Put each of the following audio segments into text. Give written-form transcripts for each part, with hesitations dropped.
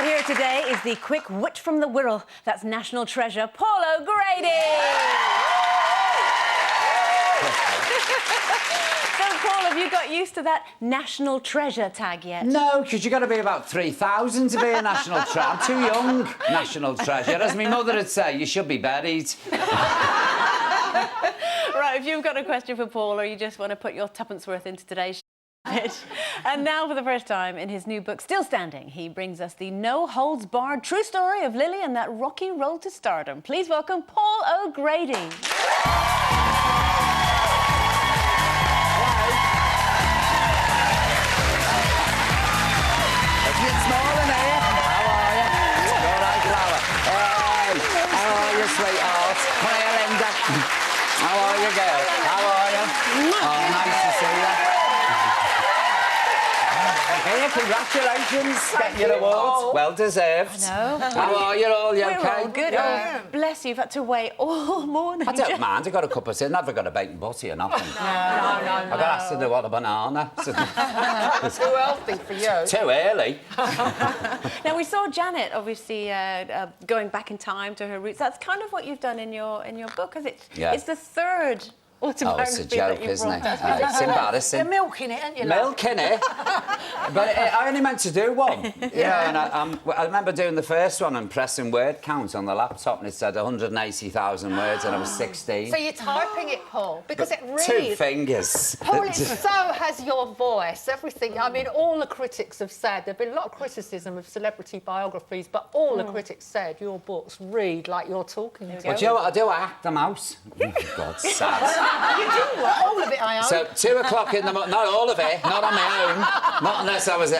Also here today is the quick wit from the Wirral. That's national treasure, Paul O'Grady. So, Paul, have you got used to that national treasure tag yet? No, because you've got to be about 3,000 to be a national treasure. I'm too young, national treasure. As my mother would say, you should be buried. Right, if you've got a question for Paul or you just want to put your tuppence worth into today's pitch. And now, for the first time in his new book, Still Standing, he brings us the no-holds-barred true story of Lily and that rocky road to stardom. Please welcome Paul O'Grady. It's small in here. How are you? All right, Flower. Hey, how are you, sweetheart? Come here, Linda. How are you, girl? How are you? Oh, nice to see you. Hey, congratulations. Get your awards. Well deserved. I know. How are you all? You We're okay? all good. Yeah. Oh, bless you. You've had to wait all morning. I don't mind. I got a cup of tea. Never got a bacon butty or nothing. No. I got asked to do what a banana. Too healthy for you. Too early. Now, we saw Janet, obviously, going back in time to her roots. That's kind of what you've done in your book, because it's the third autobiography. Oh, it's a joke, that isn't it? brought It's embarrassing. You're milking it, aren't you? Milking it? But I only meant to do one. Yeah. And I remember doing the first one and pressing word count on the laptop, and it said 180,000 words, and I was 16. So you're typing it, Paul, because But it really... 2 fingers. Paul, it so has your voice, everything. I mean, all the critics have said, there've been a lot of criticism of celebrity biographies, but all the critics said your books read like you're talking to. But you know what I do? I act them out. Oh, God's sad. You do what? All of it, I own. So 2 o'clock in the morning, not all of it, not on my own, not unless I was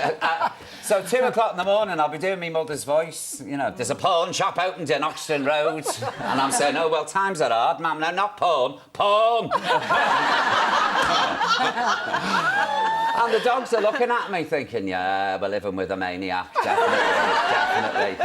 so 2 o'clock in the morning, I'll be doing my mother's voice. You know, there's a pawn shop opened in Oxton Road, and I'm saying, oh, well, times are hard, ma'am. No, not pawn, pawn. And the dogs are looking at me thinking, yeah, we're living with a maniac, definitely.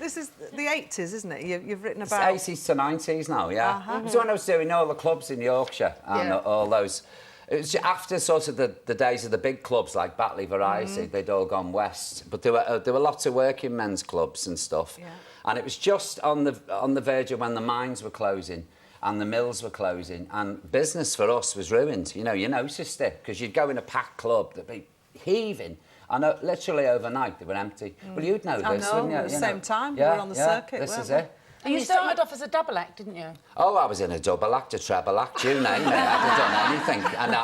This is the 80s, isn't it? You've written It's about... 80s to 90s now, yeah. It was when I was doing all the clubs in Yorkshire and all those... It was after sort of the days of the big clubs like Batley Variety, they'd all gone west. But there were lots of working men's clubs and stuff. Yeah. And it was just on the verge of when the mines were closing and the mills were closing, and business for us was ruined. You noticed it, because you'd go in a packed club, that'd be heaving. I know, literally overnight, they were empty. Well, you'd know this, wouldn't you? At the same time, we yeah, were on the circuit, this weren't is we? it. And you started off as a double act, didn't you? Oh, I was in a double act, a treble act, you name it. I'd done anything. And,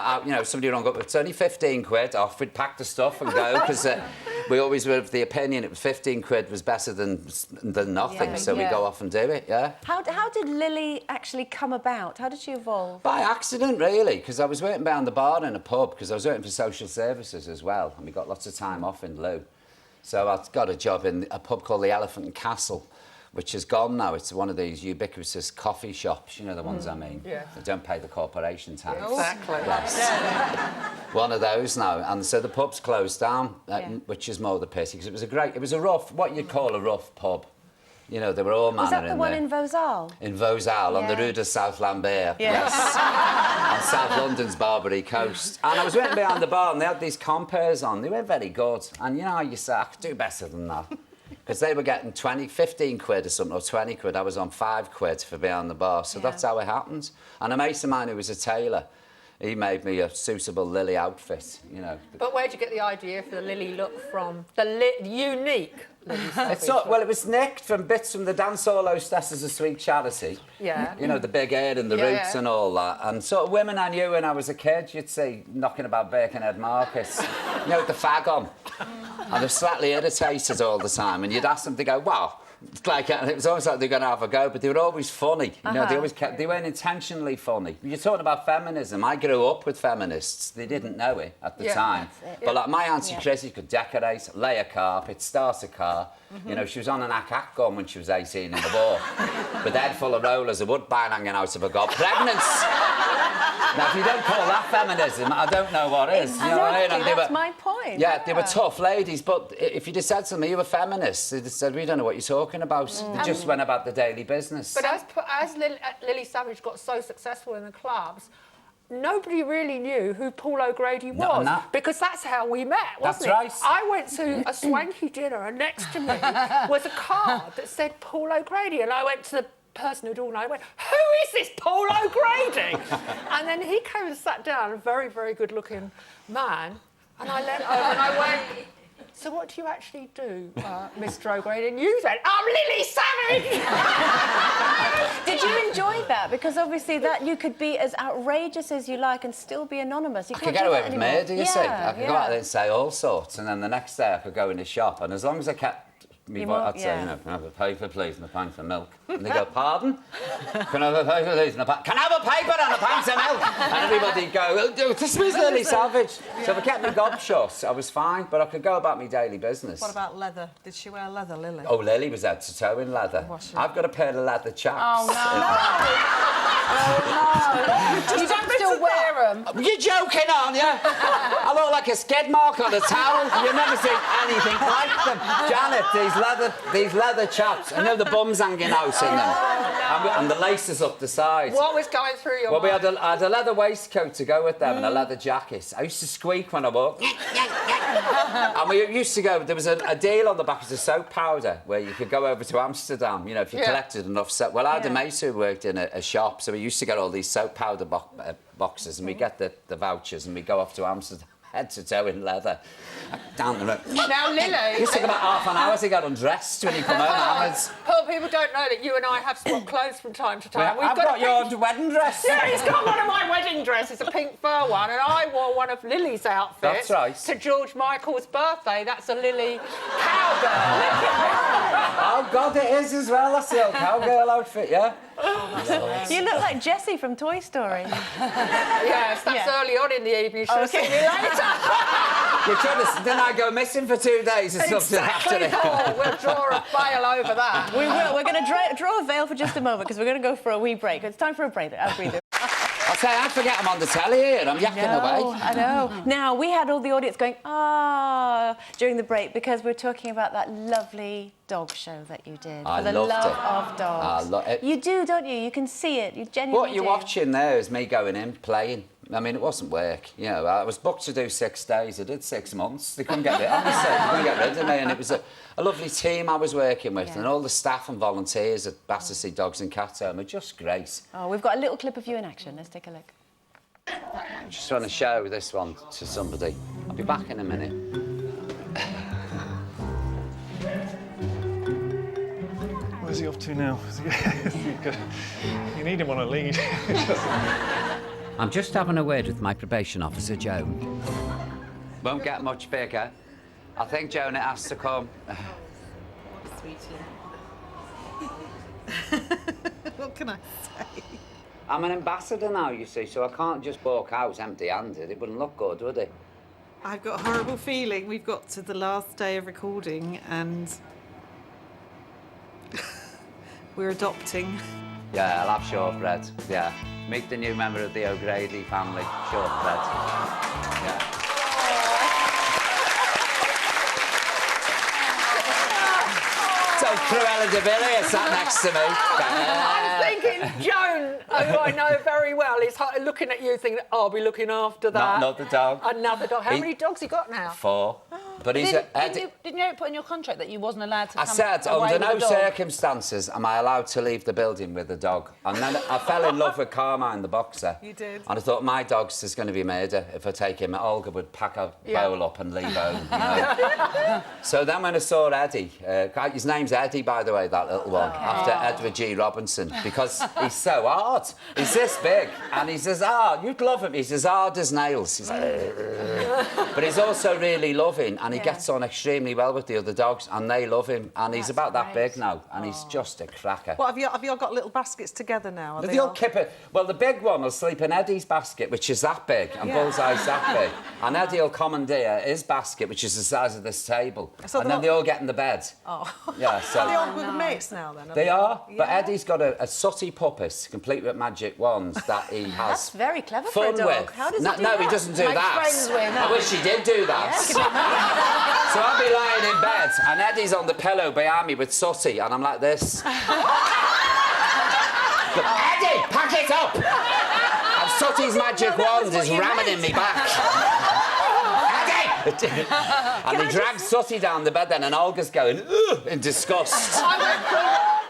somebody rung up, it's only 15 quid off, we'd pack the stuff and go, because we always were of the opinion it was 15 quid was better than nothing, so we go off and do it, yeah. How did Lily actually come about? How did she evolve? By accident, really, because I was working behind the bar in a pub, because I was working for social services as well, and we got lots of time off in lieu. So I got a job in a pub called the Elephant and Castle, which is gone now. It's one of these ubiquitous coffee shops, you know the ones I mean. Yeah. They don't pay the corporation tax. Exactly. Yes. One of those now. And so the pub's closed down, which is more the pity, because it was a rough, what you'd call a rough pub. You know, they were all manner in there. Was that the one in Vauxhall? In Vauxhall, on the Rue de South Lambert. Yes. On South London's Barbary coast. And I was waiting behind the bar, and they had these compares on. They were very good. And you know how you say, I could do better than that. Because they were getting 15 quid or something, or 20 quid. I was on 5 quid for behind the bar. So that's how it happened. And a mate of mine who was a tailor, he made me a suitable Lily outfit, you know. But where'd you get the idea for the Lily look from? The unique Lily Well, it was nicked from bits from the Dance All Hostesses of Sweet Charity. Yeah. You know, the big hair and the roots and all that. And sort of women I knew when I was a kid, you'd see knocking about Birkenhead Market, you know, with the fag on. And they're slightly irritated all the time. And you'd ask them to go, wow. It's like, it was almost like they were going to have a go, but they were always funny. You know, they weren't intentionally funny. You're talking about feminism. I grew up with feminists. They didn't know it at the time. But like my Auntie Chrissy could decorate, lay a carpet, start a car. You know, she was on an ack gun when she was 18 in the war, with a head full of rollers, a woodbine hanging out of her gob. Pregnant! Now, if you don't call that feminism, I don't know what is. Exactly, you know what I mean? And that's my point. Yeah, they were tough ladies, but if you'd have said to me you were feminists, they'd have said, we don't know what you're talking about. They just went about the daily business. But as Lily Savage got so successful in the clubs, nobody really knew who Paul O'Grady No, was, no. because that's how we met, wasn't it? That's right. I went to a swanky dinner, and next to me was a card that said Paul O'Grady, and I went to the person who'd organised, I went, who is this Paul O'Grady? And then he came and sat down, a very, very good-looking man, and I leant over and I went, so what do you actually do, Mr O'Grady? And you said, I'm Lily Savage! Did you enjoy that? Because obviously that you could be as outrageous as you like and still be anonymous. You I can't could get do away that with anymore. murder, you see. I could go out there and say all sorts, and then the next day I could go in the shop, and as long as I kept me, I'd say, you know, can I have a paper, please, and a pint of milk? And they go, pardon? Can I have a paper, please, and a pint? Can I have a paper and a pint of milk? And everybody'd go, oh, this was Lily Savage. Yeah. So if I kept my gob shut, I was fine, but I could go about my daily business. What about leather? Did she wear leather, Lily? Oh, Lily was head to toe in leather. I've got a pair of leather chaps. Oh, no. Oh, no. You don't still wear them. You're joking, aren't you? I look like a skid mark on a towel. You've never seen anything like them. Janet, these leather chaps, I know the bum's hanging out in them. And the laces up the sides. What was going through your Well, mind? I had a leather waistcoat to go with them and a leather jacket. I used to squeak when I walked. And we used to go, there was a deal on the back of the soap powder where you could go over to Amsterdam, you know, if you collected enough soap. Well, I had a mate who worked in a shop, so we used to get all these soap powder boxes, and we get the vouchers, and we go off to Amsterdam, head to toe in leather, down the road. Now, Lily... It used to take about half an hour to get undressed when you come home, hammered. Paul, people don't know that you and I have swapped clothes from time to time. I've got your wedding dress. Yeah, he's got one of my wedding dresses, a pink fur one, and I wore one of Lily's outfits. That's right. To George Michael's birthday. That's a Lily cowgirl. Oh, God, it is as well. That's the old cowgirl outfit, yeah? You look like Jessie from Toy Story. Yes, that's early on in the evening. She'll see me later. Didn't I go missing for 2 days or something after Exactly, it? Paul. We'll draw a veil over that. We will. We're going to draw a veil for just a moment because we're going to go for a wee break. It's time for a break. I'll breathe. I'll say, I forget I'm on the telly here. I'm yakking away. I know. Now, we had all the audience going, ah, during the break because we're talking about that lovely dog show that you did. I for the loved love it. of dogs. I love it. You do, don't you? You can see it. You genuinely What you're do. watching there is me going in, playing. I mean, it wasn't work. You know, I was booked to do 6 days. I did 6 months. They couldn't get rid of me. They couldn't get rid of me. And it was a lovely team I was working with. And all the staff and volunteers at Battersea Dogs and Cats Home are just great. Oh, we've got a little clip of you in action. Let's take a look. I'm just trying to show this one to somebody. I'll be back in a minute. Where's he off to now? You need him on a lead. I'm just having a word with my probation officer, Joan. Won't get much bigger. I think Joan has to come. Sweetie. What can I say? I'm an ambassador now, you see, so I can't just walk out empty-handed. It wouldn't look good, would it? I've got a horrible feeling we've got to the last day of recording and we're adopting. Yeah, I'll have shortbread, yeah. Meet the new member of the O'Grady family, shortbread. Yeah. So Cruella de Villiers sat next to me. I'm thinking Joan, who I know very well, is looking at you thinking, I'll be looking after that. Not the dog. Another dog. How many dogs you got now? 4. But he's Didn't you put in your contract that you wasn't allowed to I come said, away under with no a dog? circumstances am I allowed to leave the building with a dog. And then I fell in love with Carmine, the boxer. You did. And I thought, my dog's is going to be murder if I take him. Olga would pack a bowl up and leave home, you know. So then when I saw Eddie, his name's Eddie, by the way, that little one, after Edward G. Robinson, because he's so hard. He's this big, and he's as hard. You'd love him. He's as hard as nails. He's like, but he's also really loving, and he gets on extremely well with the other dogs, and they love him. And he's about that big now, and he's just a cracker. What, have you all got little baskets together now? Are But they they'll all- keep it. Well, the big one will sleep in Eddie's basket, which is that big, and Bullseye's that big. And Eddie will commandeer his basket, which is the size of this table. So and then they all get in the bed. Oh. Yeah, so... Are they all good mates now, then? They are, but Yeah. Eddie's got a sooty puppet, complete with magic wands, that he has That's very clever for a fun dog. with. How does no, he do no, that? he doesn't do Make that. friends with. I wish he did do that. So I'll be lying in bed, and Eddie's on the pillow behind me with sooty, and I'm like this. Eddie, pack it up! And Sooty's magic wand is ramming in me back. And they drag Sooty down the bed then, and Olga's going, ugh, in disgust. I went for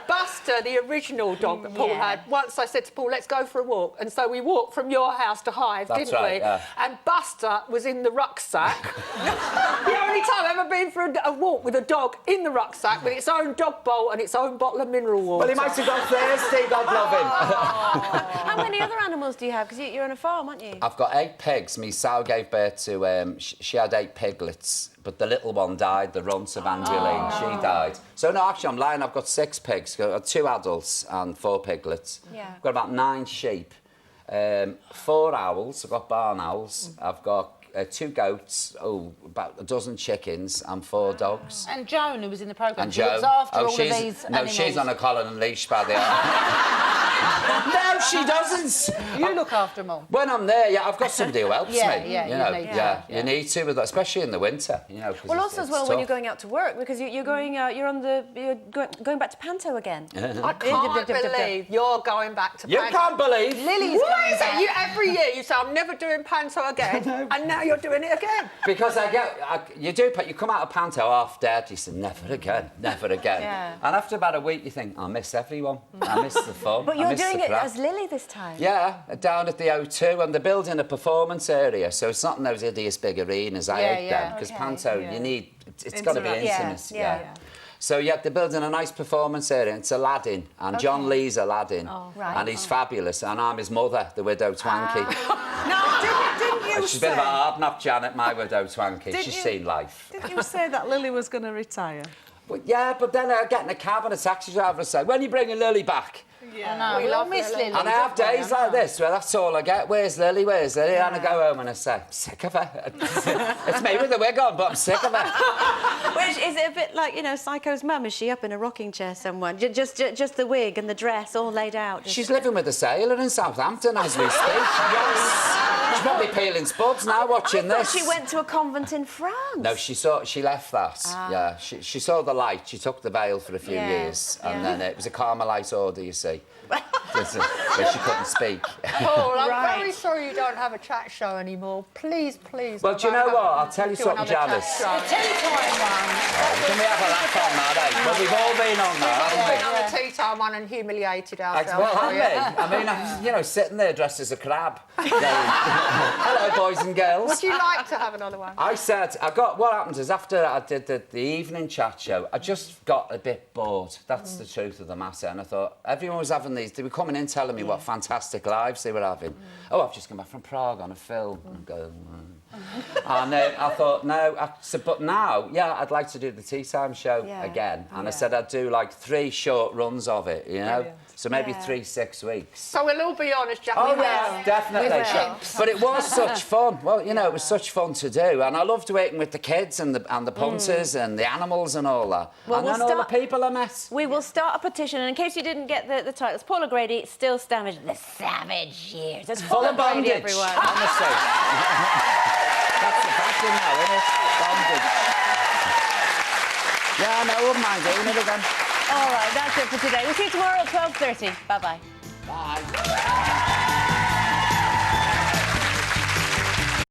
Buster, the original dog that Paul had. Once I said to Paul, let's go for a walk. And so we walked from your house to Hive, That's didn't right, we? yeah. And Buster was in the rucksack. The only time I've ever been for a walk with a dog in the rucksack with its own dog bowl and its own bottle of mineral water. Well, he might have got thirsty, God love him. How many other animals do you have? Because you're on a farm, aren't you? I've got 8 pigs. Me sow gave birth to, she had 8 piglets, but the little one died, the runt Evangeline, she died. So, no, actually, I'm lying. I've got 6 pigs. I've got 2 adults and 4 piglets. Yeah. I've got about 9 sheep, 4 owls. I've got barn owls. I've got 2 goats, about a dozen chickens and 4 dogs. And Joan, who was in the programme, And she looks Joan, after all of she's, these no, animals. she's on a collar and leash by the No, she doesn't. You look after them all. When I'm there, yeah, I've got somebody who helps Yeah, me. yeah, you know, you need to, yeah, yeah. you need to, with that, especially in the winter. You know, 'cause Well, also as well it's when you're tough. going out to work, because you're going, going back to panto again. I can't believe you're going back to You panto. can't believe. Lily's Why going is back. it you every year you say I'm never doing panto again, and now you're doing it again? Because you do, you come out of panto half dead, you say, never again, never again. Yeah. And after about a week, you think, I miss everyone. I miss the fun. But I you're miss doing the it crap. as Lily this time. Yeah, down at the O2, and they're building a performance area, so it's not in those hideous big arenas. I hate them, because okay, panto, you need, it's got to be intimate. Yeah. So, yeah, they're building a nice performance area. It's Aladdin, and John Lee's Aladdin, right. and he's fabulous, and I'm his mother, the widow Twanky. No, didn't you She's a bit of a hard knock, Janet, my widow Twanky. She's seen life. Didn't you say that Lily was going to retire? But, yeah, but then I get in a cab and a taxi driver and say, when are you bringing Lily back? No, we all miss Lily. And I have days like this where that's all I get. Where's Lily? Where's Lily? And I go home and I say, I'm sick of her. It's me with the wig on, but I'm sick of her. Which is it a bit like, you know, Psycho's mum? Is she up in a rocking chair somewhere? Just the wig and the dress all laid out? Just... She's living with a sailor in Southampton as we speak. Yes. She's probably peeling spuds now watching I thought this. she went to a convent in France. No, she left that. Yeah, she saw the light. She took the veil for a few years, and then it was a Carmelite order, you see. Where she couldn't speak. Paul, I'm very sorry you don't have a chat show anymore. Please, please. Well, do you know what? I'll tell you something, Janice. Tea time one. Can we have a laugh on that, eh? Well, we've all been on that, haven't we? We've been on a tea time one and humiliated ourselves. Well, haven't we? I mean, I'm, you know, sitting there dressed as a crab. Hello, boys and girls. Would you like to have another one? I said, what happened is after I did the evening chat show, I just got a bit bored. That's the truth of the matter. And I thought, everyone was having these, they were coming in telling me what fantastic lives they were having. Oh, I've just come back from Prague on a film. And go, and I thought, no, but now, yeah, I'd like to do the tea time show again. And I said I'd do like 3 short runs of it, you know? So maybe 3, 6 weeks. So we'll all be honest, Jack. Oh, yeah, definitely. But it was such fun. Well, you know, it was such fun to do. And I loved working with the kids and the punters and the animals and all that. Well, and then all the people I met. We will start a petition, and in case you didn't get the titles, Paul O'Grady, still savage. The savage years. It's Full of bondage, everyone. honestly. That's the fashion now, isn't it? Bondage. Yeah, no, I wouldn't mind doing it again. All right, that's it for today. We'll see you tomorrow at 12:30. Bye-bye. Bye.